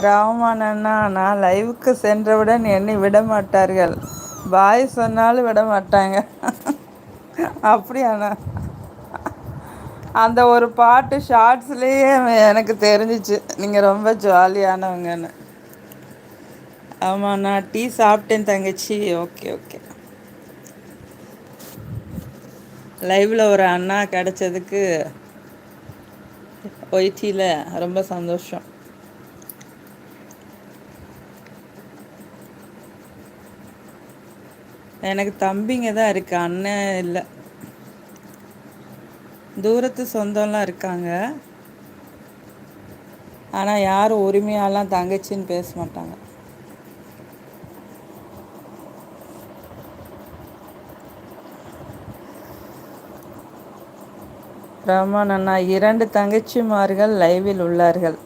ராமன் அண்ணா, நான் லைவுக்கு சென்றவுடன் என்னை விட மாட்டார்கள். பாய் சொன்னாலும் விட மாட்டாங்க. அப்படியாண்ணா? அந்த ஒரு பாட்டு ஷார்ட்ஸ்லேயே எனக்கு தெரிஞ்சிச்சு நீங்கள் ரொம்ப ஜாலியானவங்கன்னு. ஆமாம், நான் டீ சாப்பிட்டேன் தங்கச்சி. Okay okay. லைவில் ஒரு அண்ணா கிடைச்சதுக்கு ஒய்டியில் ரொம்ப சந்தோஷம். எனக்கு தம்பிங்க தான் இருக்கு, அண்ணன் இல்லை. தூரத்து சொந்தம்லாம் இருக்காங்க, ஆனால் யாரும் உரிமையாலாம் தங்கச்சின்னு பேச மாட்டாங்க. ரமன் அண்ணா, 2 தங்கச்சிமார்கள் லைவில் உள்ளார்கள்.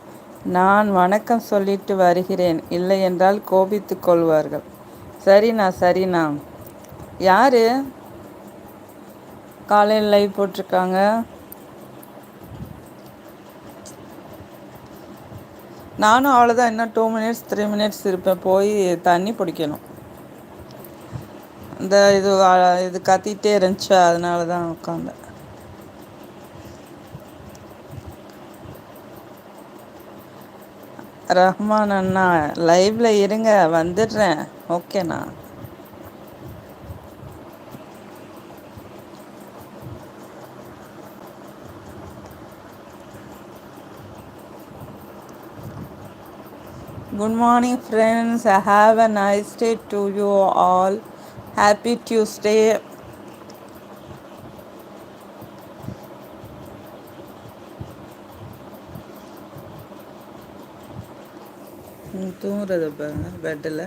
நான் வணக்கம் சொல்லிட்டு வருகிறேன், இல்லை என்றால் கோபித்து கொள்வார்கள். சரிண்ணா சரிண்ணா. யாரு காலையில் லைவ் போட்டிருக்காங்க? நானும் அவ்வளோதான், இன்னும் 2 மினிட்ஸ் 3 மினிட்ஸ் இருப்பேன். போய் தண்ணி பிடிக்கணும். இந்த இது கத்திகிட்டே இருந்துச்சு, அதனால தான் உட்காந்தேன். ரஹ்மான் அண்ணா, லைவ்ல இருங்க, வந்துடுறேன். ஓகேண்ணா. Good morning friends, have a nice day to you all. Happy Tuesday. தூங்குறத பாருங்க பெட்டில்.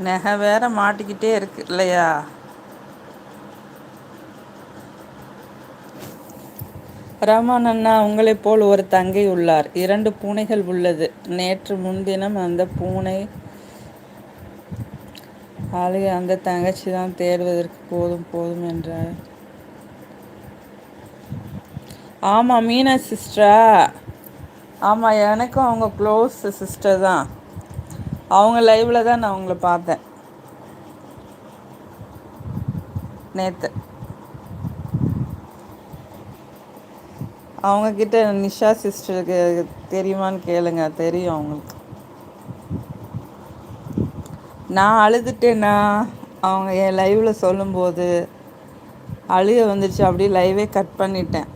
நகை வேற மாட்டிக்கிட்டே இருக்கு இல்லையா? ரமன் அண்ணா, உங்களைப் போல் ஒரு தங்கை உள்ளார். 2 பூனைகள் உள்ளது. நேற்று முன்தினம் அந்த பூனை ஆளுகை அந்த தங்கச்சி தான் தேடுவதற்கு போதும் போதும் என்றார். ஆமாம் மீனா சிஸ்டரா? ஆமாம், எனக்கும் அவங்க க்ளோஸ் சிஸ்டர் தான். அவங்க லைவில் தான் நான் உங்களை பார்த்தேன் நேற்று. அவங்கக்கிட்ட நிஷா சிஸ்டருக்கு தெரியுமான்னு கேளுங்க, தெரியும் அவங்களுக்கு. நான் அழுதுட்டேன்னா அவங்க என் லைவில் சொல்லும்போது அழுக வந்துச்சு, அப்படியே லைவே கட் பண்ணிட்டேன்.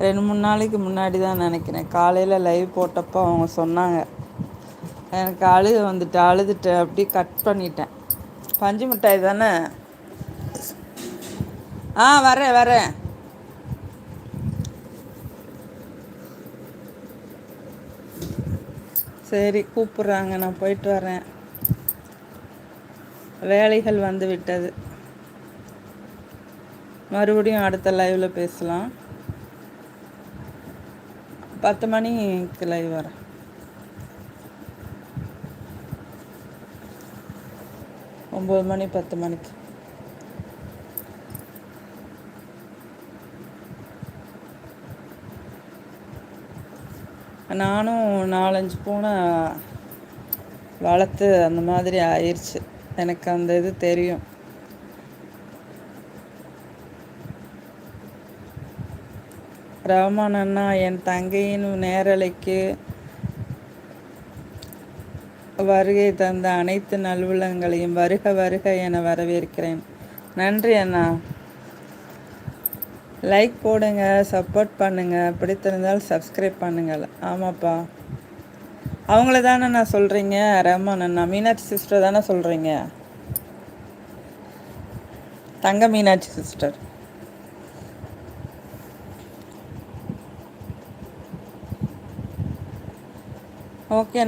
2-3 நாளைக்கு முன்னாடி தான் நினைக்கிறேன், காலையில் லைவ் போட்டப்போ அவங்க சொன்னாங்க. எனக்கு அழுக வந்துட்டு அழுதுட்டேன், அப்படியே கட் பண்ணிட்டேன். பஞ்சு மிட்டாய் தானே? வரேன். சரி, கூப்பிட்றாங்க, நான் போயிட்டு வரேன். வேலைகள் வந்து விட்டது. மறுபடியும் அடுத்த லைவில் பேசலாம். 10 மணிக்கு லைவ் வரேன். ஒம்பது மணி 10 மணிக்கு. நானும் 4-5 பூனை வளர்த்து அந்த மாதிரி ஆயிடுச்சு, எனக்கு அந்த இது தெரியும். ரஹ்மான் அண்ணா, என் தங்கையின் நேரலைக்கு வருகை தந்த அனைத்து நல்வுள்ளங்களையும் வருக வருக என வரவேற்கிறேன். நன்றி அண்ணா. லைக் போடுங்க, சப்போர்ட் பண்ணுங்கள், பிடித்திருந்தால் சப்ஸ்கிரைப் பண்ணுங்கள். ஆமாப்பா, அவங்கள தானே நான் சொல்கிறீங்க? ரஹ்மான் அண்ணா, மீனாட்சி சிஸ்டர் தானே சொல்கிறீங்க? தங்க மீனாட்சி சிஸ்டர். ஓகே.